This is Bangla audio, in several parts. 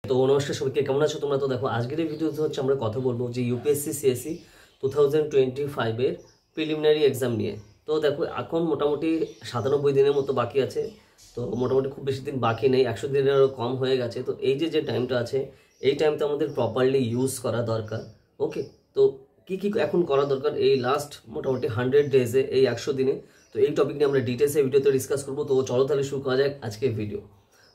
তো নমস্কার সবাইকে, কেমন আছো তোমরা? তো দেখো আজকের এই ভিডিওতে হচ্ছে আমরা কথা বলবো যে ইউপিএসসি সিএসসি 2025 এর প্রিলিমিনারি এক্সাম নিয়ে। তো দেখো এখন মোটামুটি 97 দিনের মতো বাকি আছে। তো মোটামুটি খুব বেশি দিন বাকি নেই, 100 দিনেরও কম হয়ে গেছে। তো এই যে টাইমটা আছে, এই টাইমটা আমাদের প্রপারলি ইউজ করা দরকার। ওকে, তো কি কি এখন করা দরকার এই লাস্ট মোটামুটি 100 ডেজে, এই 100 দিনে। তো এই টপিক নিয়ে আমরা ডিটেলসে ভিডিওতে ডিসকাস করবো। তো চলো তাহলে শুরু করা যাক আজকের ভিডিও।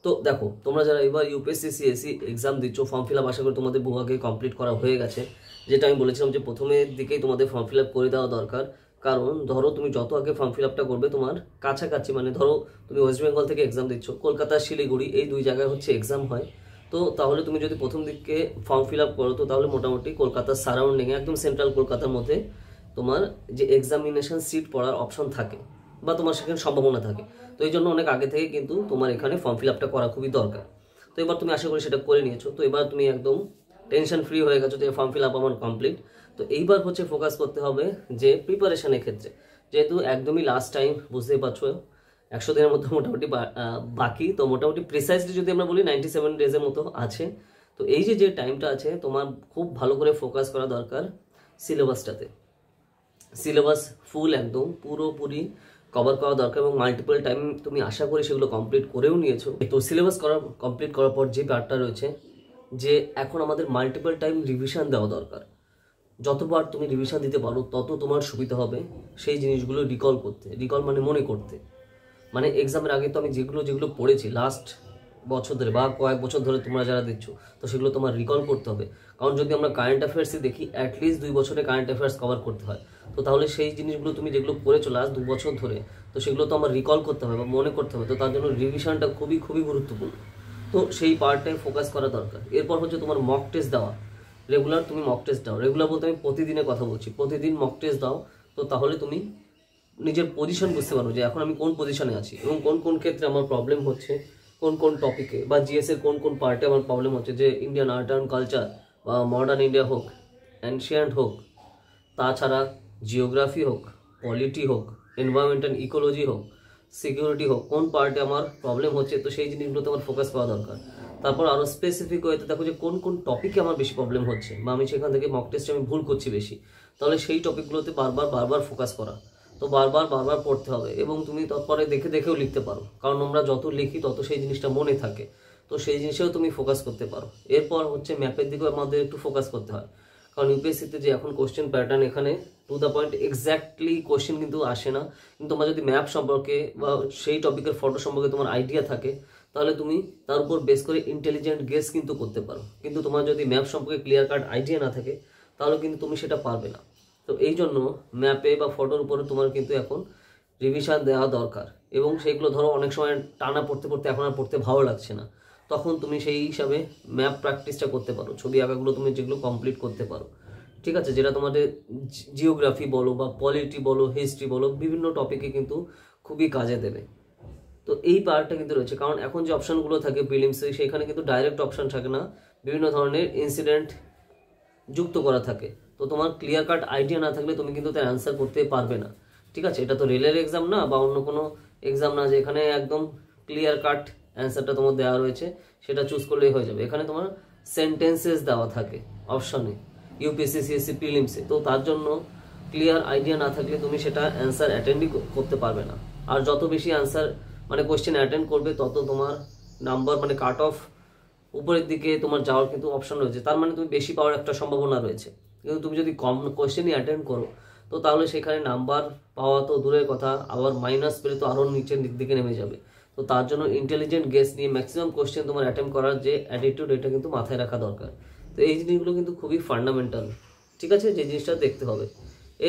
তো দেখো তোমরা যারা এবার ইউপিএসসি সিএসসি এক্সাম দিচ্ছ, ফর্ম ফিল আপ আশা করি তোমাদের বহু কমপ্লিট করা হয়ে গেছে। যেটা আমি বলেছিলাম যে প্রথমের দিকেই তোমাদের ফর্ম ফিল আপ করে দেওয়া দরকার। কারণ ধরো তুমি যত আগে ফর্ম ফিল আপটা করবে, তোমার কাছাকাছি মানে ধরো তুমি ওয়েস্ট বেঙ্গল থেকে এক্সাম দিচ্ছ, কলকাতা শিলিগুড়ি এই দুই জায়গায় হচ্ছে এক্সাম হয়। তো তাহলে তুমি যদি প্রথম দিকে ফর্ম ফিল আপ করো, তো তাহলে মোটামুটি কলকাতার সারাউন্ডিংয়ে একদম সেন্ট্রাল কলকাতার মধ্যে তোমার যে এক্সামিনেশন সিট পড়ার অপশন থাকে বা তোমার সেখানে সম্ভাবনা থাকে। তো এই জন্য অনেক আগে থেকে কিন্তু তোমার এখানে ফর্ম ফিল আপটা করা খুবই দরকার। তো এবার তুমি আশা করি সেটা করে নিয়েছো। তো এবার তুমি একদম টেনশন ফ্রি হয়ে গেছো যে ফর্ম ফিল আপ আমার কমপ্লিট। তো এইবার হচ্ছে ফোকাস করতে হবে যে প্রিপারেশনের ক্ষেত্রে, যেহেতু একদমই লাস্ট টাইম, বুঝতেই পারছো 100 দিনের মধ্যে মোটামুটি বাকি। তো মোটামুটি প্রিসাইজলি যদি আমরা বলি 97 ডেজের মতো আছে। তো এই যে টাইমটা আছে, তোমার খুব ভালো করে ফোকাস করা দরকার সিলেবাসটাতে। সিলেবাস ফুল একদম পুরোপুরি কভার করা দরকার এবং মাল্টিপল টাইম তুমি আশা করি সেগুলো কমপ্লিট করেও নিয়েছো। তো সিলেবাস কমপ্লিট করার পর যে পার্টটা রয়েছে, যে এখন আমাদের মাল্টিপল টাইম রিভিশন দেওয়া দরকার। যতবার তুমি রিভিশন দিতে পারো তত তোমার সুবিধা হবে সেই জিনিসগুলো রিকল করতে। রিকল মানে মনে করতে, মানে এক্সামের আগে তো আমি যেগুলো পড়েছি লাস্ট বছর ধরে বা কয়েক বছর ধরে তোমরা যারা দিচ্ছ, তো সেগুলো তোমার রিকল করতে হবে। কারণ যদি আমরা কারেন্ট অ্যাফেয়ার্সে দেখি, অ্যাটলিস্ট 2 বছরে কারেন্ট অ্যাফেয়ার্স কভার করতে হয়। তো তাহলে সেই জিনিসগুলো তুমি যেগুলো পড়েছো লাস্ট 2 বছর ধরে, তো সেগুলো তো আমার রিকল করতে হবে বা মনে করতে হবে। তো তার জন্য রিভিশনটা খুবই খুবই গুরুত্বপূর্ণ। তো সেই পার্টটাই ফোকাস করা দরকার। এরপর হচ্ছে তোমার মক টেস্ট দেওয়া। রেগুলার তুমি মক টেস্ট দাও। রেগুলার বলতে আমি প্রতিদিনের কথা বলছি, প্রতিদিন মক টেস্ট দাও। তো তাহলে তুমি নিজের পজিশন বুঝতে পারো যে এখন আমি কোন পজিশনে আছি এবং কোন কোন ক্ষেত্রে আমার প্রবলেম হচ্ছে, কোন কোন টপিকে বা জিএস এর কোন কোন পার্টে আমার প্রবলেম হচ্ছে। যে ইন্ডিয়ান আর্ট অ্যান্ড কালচার বা মডার্ন ইন্ডিয়া হোক, অ্যানশিয়েন্ট হোক, তাছাড়া জিওগ্রাফি হোক, পলিটি হোক, এনভায়রনমেন্ট অ্যান্ড ইকোলজি হোক, সিকিউরিটি হোক, কোন পার্টে আমার প্রবলেম হচ্ছে। তো সেই জিনিসগুলোতে আমার ফোকাস করা দরকার। তারপর আরও স্পেসিফিক ওয়েতে দেখো যে কোন কোন টপিকে আমার বেশি প্রবলেম হচ্ছে বা আমি সেখান থেকে মক টেস্টে আমি ভুল করছি বেশি, তাহলে সেই টপিকগুলোতে বারবার ফোকাস করা। তো বারবার পড়তে হবে এবং তুমি তারপরে দেখেও লিখতে পারো। কারণ আমরা যত লিখি তত সেই জিনিসটা মনে থাকে। তো সেই জিনিসেও তুমি ফোকাস করতে পারো। এরপর হচ্ছে ম্যাপের দিকেও আমাদের একটু ফোকাস করতে হয়। কারণ ইউপিএসসিতে যে এখন কোশ্চেন প্যাটার্ন, এখানে to the point exactly question কিন্তু আসে না। কিন্তু তোমার যদি ম্যাপ সম্পর্কে বা সেই টপিকের ফটো সম্পর্কে তোমার আইডিয়া থাকে, তাহলে তুমি তার উপর বেস করে ইন্টেলিজেন্ট গেস কিন্তু করতে পারো। কিন্তু তোমার যদি ম্যাপ সম্পর্কে ক্লিয়ার কাট আইডিয়া না থাকে, তাহলে কিন্তু তুমি সেটা পারবে না। তো এই জন্য ম্যাপে বা ফটোর উপরে তোমার কিন্তু এখন রিভিশন দেওয়া দরকার। এবং সেইগুলো ধরো অনেক সময় টানা পড়তে এখন আর পড়তে ভালো লাগছে না, তখন তুমি সেই হিসাবে ম্যাপ প্র্যাকটিসটা করতে পারো। ছবি আঁকাগুলো তুমি যেগুলো কমপ্লিট করতে পারো, ঠিক আছে, যেটা তোমাদের জিওগ্রাফি বলো বা পলিটি বলো, হিস্ট্রি বলো, বিভিন্ন টপিকে কিন্তু খুবই কাজে দেবে। তো এই পার্টটা কিন্তু রয়েছে। কারণ এখন যে অপশানগুলো থাকে প্রিলিমসে, সেখানে কিন্তু ডাইরেক্ট অপশান থাকে না, বিভিন্ন ধরনের ইনসিডেন্ট যুক্ত করা থাকে। তো তোমার ক্লিয়ার কাট আইডিয়া না থাকলে তুমি কিন্তু তার অ্যান্সার করতে পারবে না। ঠিক আছে, এটা তো রেলের এক্সাম না বা অন্য কোনো এক্সাম না যে এখানে একদম ক্লিয়ার কাট অ্যান্সারটা তোমার দেওয়া রয়েছে, সেটা চুজ করলেই হয়ে যাবে। এখানে তোমার সেন্টেন্সেস দেওয়া থাকে অপশানে ইউপিএসসি সিএসসি প্রিলিমসে। তো তার জন্য ক্লিয়ার আইডিয়া না থাকলে তুমি সেটা অ্যান্সার অ্যাটেন্ডই করতে পারবে না। আর যত বেশি অ্যান্সার মানে কোয়েশ্চেন অ্যাটেন্ড করবে, তত তোমার নাম্বার মানে কাট অফ উপরের দিকে তোমার যাওয়ার কিন্তু অপশন রয়েছে। তার মানে তুমি বেশি পাওয়ার একটা সম্ভাবনা রয়েছে। কিন্তু তুমি যদি কম কোয়েশ্চেনই অ্যাটেন্ড করো, তো তাহলে সেখানে নাম্বার পাওয়া তো দূরের কথা, আবার মাইনাস পেলে তো আরও নিচের দিকে নেমে যাবে। তো তার জন্য ইন্টেলিজেন্ট গেস নিয়ে ম্যাক্সিমাম কোয়েশ্চেন তোমার অ্যাটেম্প করার যে অ্যাটিটিউড, এটা কিন্তু মাথায় রাখা দরকার। তো এই জিনিসগুলো কিন্তু খুবই ফান্ডামেন্টাল, ঠিক আছে, যে জিনিসটা দেখতে হবে।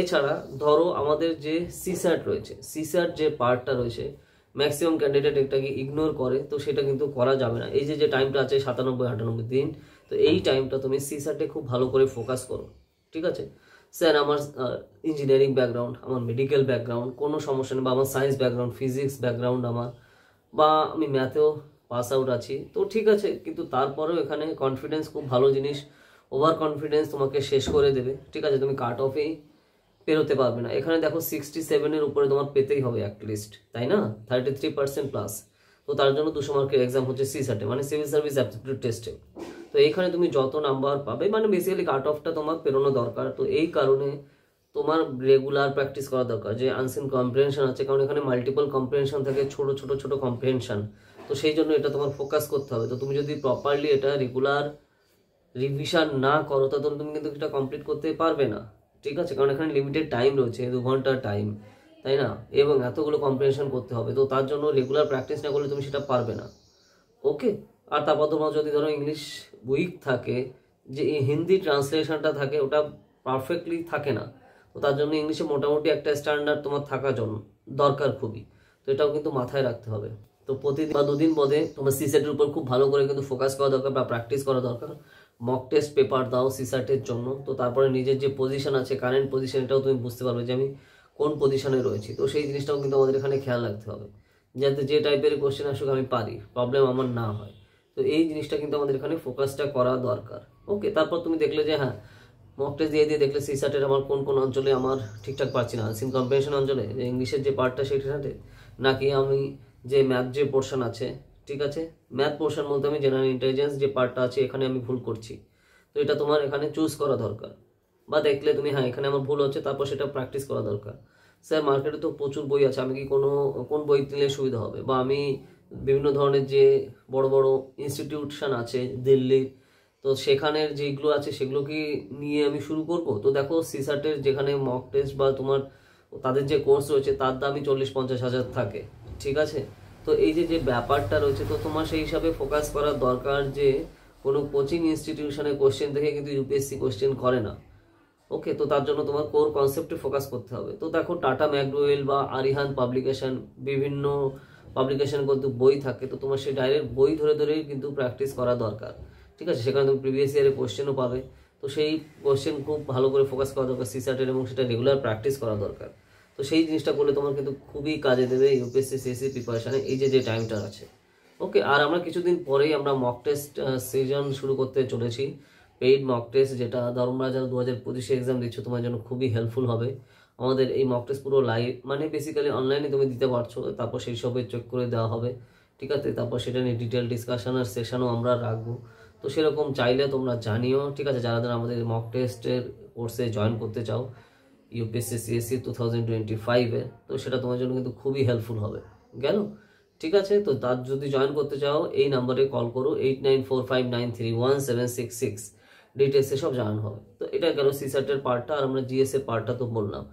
এছাড়া ধরো আমাদের যে সিস্যাট রয়েছে, সিস্যাট যে পার্টটা রয়েছে, ম্যাক্সিমাম ক্যান্ডিডেট এটাকে ইগনোর করে। তো সেটা কিন্তু করা যাবে না। এই যে টাইমটা আছে 97-98 দিন, তো এই টাইমটা তুমি সিস্যাটে খুব ভালো করে ফোকাস করো। ঠিক আছে, স্যার আমার ইঞ্জিনিয়ারিং ব্যাকগ্রাউন্ড, আমার মেডিকেল ব্যাকগ্রাউন্ড, কোনো সমস্যা নেই, বা আমার সায়েন্স ব্যাকগ্রাউন্ড, ফিজিক্স ব্যাকগ্রাউন্ড আমার, বা আমি ম্যাথেও পাস আউট আছি, তো ঠিক আছে। কিন্তু তারপরেও এখানে কনফিডেন্স খুব ভালো জিনিস। ওভার কনফিডেন্স তোমাকে শেষ করে দেবে। ঠিক আছে, তুমি কাট অফেই পেরোতে পারবে না। এখানে দেখো 67-এর উপরে তোমার পেতেই হবে অ্যাটলিস্ট, তাই না, 33% প্লাস। তো তার জন্য 200 মার্কের এক্সাম হচ্ছে সিস্যাটে, মানে সিভিল সার্ভিস অ্যাপটিটিউড টেস্টে। তো এইখানে তুমি যত নাম্বার পাবে, মানে বেসিক্যালি কাট অফটা তোমার পেরোনো দরকার। তো এই কারণে তোমার রেগুলার প্র্যাকটিস করা দরকার। যে আনসিন কম্প্রিহেনশন আছে, কারণ এখানে মাল্টিপল কম্প্রিহেনশন থাকে, ছোট ছোট ছোট কম্প্রিহেনশন। তো সেই জন্য এটা তোমার ফোকাস করতে হবে। তো তুমি যদি প্রপারলি এটা রেগুলার রিভিশন না করো, তাহলে তুমি কিন্তু এটা কমপ্লিট করতে পারবে না, ঠিক আছে? কারণ এখানে লিমিটেড টাইম রয়েছে, 2 ঘন্টার টাইম, তাই না? এবং এতগুলো কম্প্রিহেনশন করতে হবে। তো তার জন্য রেগুলার প্র্যাকটিস না করলে তুমি সেটা পারবে না, ওকে? আর তারপর তোমার যদি ধরো ইংলিশ উইক থাকে, যে হিন্দি ট্রান্সলেশনটা থাকে ওটা পারফেক্টলি থাকে না, তো তার জন্য ইংলিশে মোটামুটি একটা স্ট্যান্ডার্ড তোমার থাকার জন্য দরকার খুবই। তো এটাও কিন্তু মাথায় রাখতে হবে। তো প্রতিদিন বা 2 দিন পরে তোমার সিসেটের উপর খুব ভালো করে কিন্তু ফোকাস করা দরকার বা প্র্যাকটিস করা দরকার। মক টেস্ট পেপার দাও সিসেটের জন্য। তো তারপরে নিজের যে পজিশন আছে, কারেন্ট পজিশন, এটাও তুমি বুঝতে পারবে যে আমি কোন পজিশনে রয়েছি। তো সেই জিনিসটাও কিন্তু আমাদের এখানে খেয়াল রাখতে হবে, যাতে যে টাইপের কোশ্চেন আসুক আমি পারি, প্রবলেম আমার না হয়। তো এই জিনিসটা কিন্তু আমাদের এখানে ফোকাসটা করা দরকার, ওকে? তারপর তুমি দেখলে যে হ্যাঁ, মক টেস্ট দিয়ে দিয়ে দেখলে সিসাটের আমার কোন কোন অঞ্চলে আমার ঠিকঠাক পাচ্ছি না, সিন কম্প্রিহেনশন অঞ্চলে, যে ইংলিশের যে পার্টটা সেটার সাথে, নাকি আমি যে ম্যাথ যে পোর্শন আছে, ঠিক আছে, ম্যাথ পোর্শন বলতে আমি জেনারেল ইন্টেলিজেন্স যে পার্টটা আছে এখানে আমি ভুল করছি। তো এটা তোমার এখানে চুজ করা দরকার। বা দেখলে তুমি হ্যাঁ এখানে আমার ভুল হচ্ছে, তারপর সেটা প্র্যাকটিস করা দরকার। স্যার মার্কেটে তো প্রচুর বই আছে, আমি কি কোন বই নিলে সুবিধা হবে? বা আমি বিভিন্ন ধরনের যে বড় বড় ইনস্টিটিউশন আছে দিল্লির, তো সেখানের যেগুলো আছে সেগুলো কি নিয়ে আমি শুরু করব? তো দেখো সিসাটের যেখানে মক টেস্ট বা তোমার তাদের যে কোর্স রয়েছে তার দামই 40-50 হাজার থাকে, ঠিক আছে? তো এই যে যে ব্যাপারটা রয়েছে, তো তোমার সেই হিসাবে ফোকাস করা দরকার যে কোনো কোচিং ইনস্টিটিউশনের কোশ্চেন দেখে কিন্তু ইউপিএসসি কোশ্চেন করে না, ওকে? তো তার জন্য তোমার কোর কনসেপ্টে ফোকাস করতে হবে। তো দেখো টাটা ম্যাকডওয়েল বা আরিহান পাবলিকেশন, বিভিন্ন পাবলিকেশন কিন্তু বই থাকে, তো তোমার সেই ডাইরেক্ট বই ধরে ধরেই কিন্তু প্র্যাকটিস করা দরকার, ঠিক আছে? সেখানে তুমি প্রিভিয়াস ইয়ারের কোশ্চেনও পাবে। তো সেই কোশ্চেন খুব ভালো করে ফোকাস করা দরকার সিসাটের, এবং সেটা রেগুলার প্র্যাকটিস করা দরকার। তো সেই জিনিসটা করলে তোমার কিন্তু খুবই কাজে দেবে ইউপিএসসি সিএসসি প্রিপারেশনে এই যে যে টাইমটা আছে, ওকে? আর আমরা কিছুদিন পরেই আমরা মক টেস্ট সিজন শুরু করতে চলেছি, পেইড মক টেস্ট, যেটা তোমরা যারা 2025 এক্সাম দিচ্ছ তোমার জন্য খুবই হেল্পফুল হবে। আমাদের এই মক টেস্ট পুরো লাইভ, মানে বেসিক্যালি অনলাইনে তুমি দিতে পারছো, তারপর সেই সবে চেক করে দেওয়া হবে, ঠিক আছে? তারপর সেটা নিয়ে ডিটেল ডিসকাশন আর সেশনও আমরা রাখবো। তো সেরকম চাইলে তোমরা জানিও, ঠিক আছে? যারা যারা আমাদের মক টেস্টের কোর্সে জয়েন করতে চাও ইউপিএসসি সিএসসি 2025-এ, তো সেটা তোমার জন্য কিন্তু খুবই হেল্পফুল হবে, গেল? ঠিক আছে? তো তার যদি জয়েন করতে চাও এই নাম্বারে কল করো 8945931766, ডিটেলসে সব জানানো হবে। তো এটা গেল সিসাটের পার্টটা, আর আমরা জিএস এর পার্টটা তো বললাম।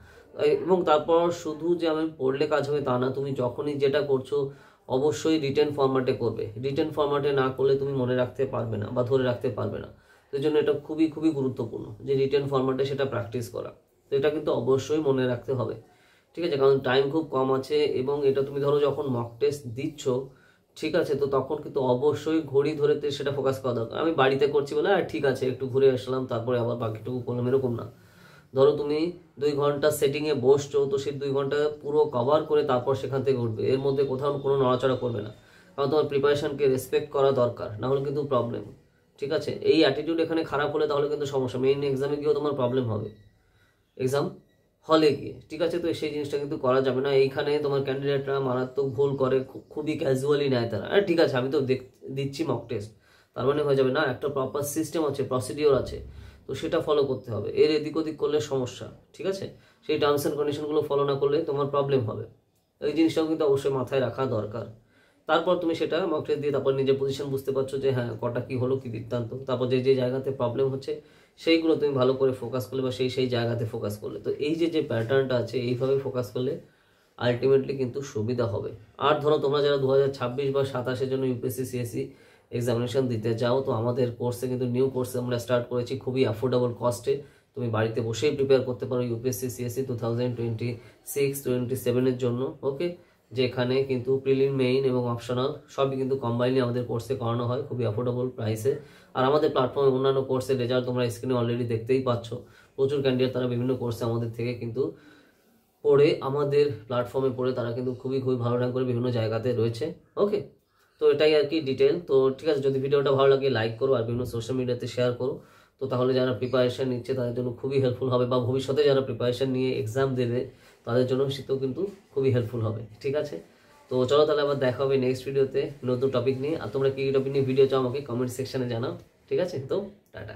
এবং তারপর শুধু যে আমি পড়লে কাজ হবে তা না, তুমি যখনই যেটা করছো অবশ্যই রিটেন ফরম্যাটে করবে। রিটেন ফরম্যাটে না করলে তুমি মনে রাখতে পারবে না বা ধরে রাখতে পারবে না। তো এই জন্য এটা খুবই খুবই গুরুত্বপূর্ণ যে রিটেন ফরম্যাটে সেটা প্র্যাকটিস করা। তো এটা কিন্তু অবশ্যই মনে রাখতে হবে, ঠিক আছে? কারণ টাইম খুব কম আছে, এবং এটা তুমি ধরো যখন মক টেস্ট দিচ্ছ, ঠিক আছে, তো তখন কিন্তু অবশ্যই ঘড়ি ধরেতে সেটা ফোকাস করা দরকার। আমি বাড়িতে করছি বলে আর ঠিক আছে একটু ঘুরে আসলাম তারপরে আবার বাকিটুকু করলাম, এরকম না। ধরো তুমি 2 ঘন্টা সেটিংয়ে বসছো, তো সেই 2 ঘন্টা পুরো কভার করে তারপর সেখান থেকে উঠবে, এর মধ্যে কোথাও কোনো নড়াচড়া করবে না। কারণ তোমার প্রিপারেশনকে রেসপেক্ট করা দরকার, না হলে কিন্তু প্রবলেম, ঠিক আছে? এই অ্যাটিটিউড এখানে খারাপ হলে তাহলে কিন্তু সমস্যা, মেইন এক্সামে গিয়েও তোমার প্রবলেম হবে, এক্সাম হলে গিয়ে, ঠিক আছে? তো সেই জিনিসটা কিন্তু করা যাবে না। এইখানে তোমার ক্যান্ডিডেটরা মারাত্মক ভুল করে, খুবই ক্যাজুয়ালি নেয় তারা। আর ঠিক আছে আমি তো দিচ্ছি মক টেস্ট, তার মানে হয়ে যাবে না, একটা প্রপার সিস্টেম আছে, প্রসিডিওর আছে, তো সেটা ফলো করতে হবে। এর এদিক ওদিক করলে সমস্যা, ঠিক আছে? সেই টার্মস অ্যান্ড কন্ডিশনগুলো ফলো না করলে তোমার প্রবলেম হবে। এই জিনিসটাও কিন্তু অবশ্যই মাথায় রাখা দরকার। তারপর তুমি সেটা মক টেস্ট দিয়ে তারপর নিজের পজিশন বুঝতে পারছো যে হ্যাঁ কটা কি হলো কি বৃত্তান্ত, তারপর যে যে জায়গাতে প্রবলেম হচ্ছে সেইগুলো তুমি ভালো করে ফোকাস করলে বা সেই জায়গাতে ফোকাস করলে। তো এই যে যে প্যাটার্নটা আছে এইভাবে ফোকাস করলে আলটিমেটলি কিন্তু সুবিধা হবে। আর ধরো তোমরা যারা 2026 বা 27-এর জন্য ইউপিএসসি সিএসসি এক্সামিনেশন দিতে চাও, তো আমাদের কোর্সে কিন্তু নিউ কোর্সে আমরা স্টার্ট করেছি খুবই অ্যাফোর্ডেবল কস্টে। তুমি বাড়িতে বসেই প্রিপেয়ার করতে পারো ইউপিএসসি সিএসসি 2026-27-এর জন্য, ওকে? যেখানে কিন্তু প্রিলিম, মেইন এবং অপশনাল সবই কিন্তু কম্বাইনলি আমাদের কোর্সে করানো হয় খুবই অ্যাফোর্ডেবল প্রাইসে। আর আমাদের প্ল্যাটফর্মে অন্যান্য কোর্সের রেজাল্ট তোমরা স্ক্রিনে অলরেডি দেখতেই পাচ্ছ। প্রচুর ক্যান্ডিডেট তারা বিভিন্ন কোর্সে আমাদের থেকে কিন্তু পড়ে, আমাদের প্ল্যাটফর্মে পড়ে তারা কিন্তু খুবই খুবই ভালো র্যাঙ্ক করে বিভিন্ন জায়গাতে রয়েছে, ওকে? তো এটাই আর কি ডিটেল। তো ঠিক আছে, যদি ভিডিওটা ভালো লাগে লাইক করো আর বিভিন্ন সোশ্যাল মিডিয়াতে শেয়ার করো। তো তাহলে যারা প্রিপারেশন নিচ্ছে তাদের জন্য খুবই হেল্পফুল হবে, বা ভবিষ্যতে যারা প্রিপারেশন নিয়ে এক্সাম দেবে তাদের জন্য সেটাও কিন্তু খুবই হেল্পফুল হবে, ঠিক আছে? তো চলো তাহলে আবার দেখা হবে নেক্সট ভিডিওতে নতুন টপিক নিয়ে। আর তোমরা কি টপিক নিয়ে ভিডিও চাও আমাকে কমেন্ট সেকশনে জানাও। ঠিক আছে, তো টাটা।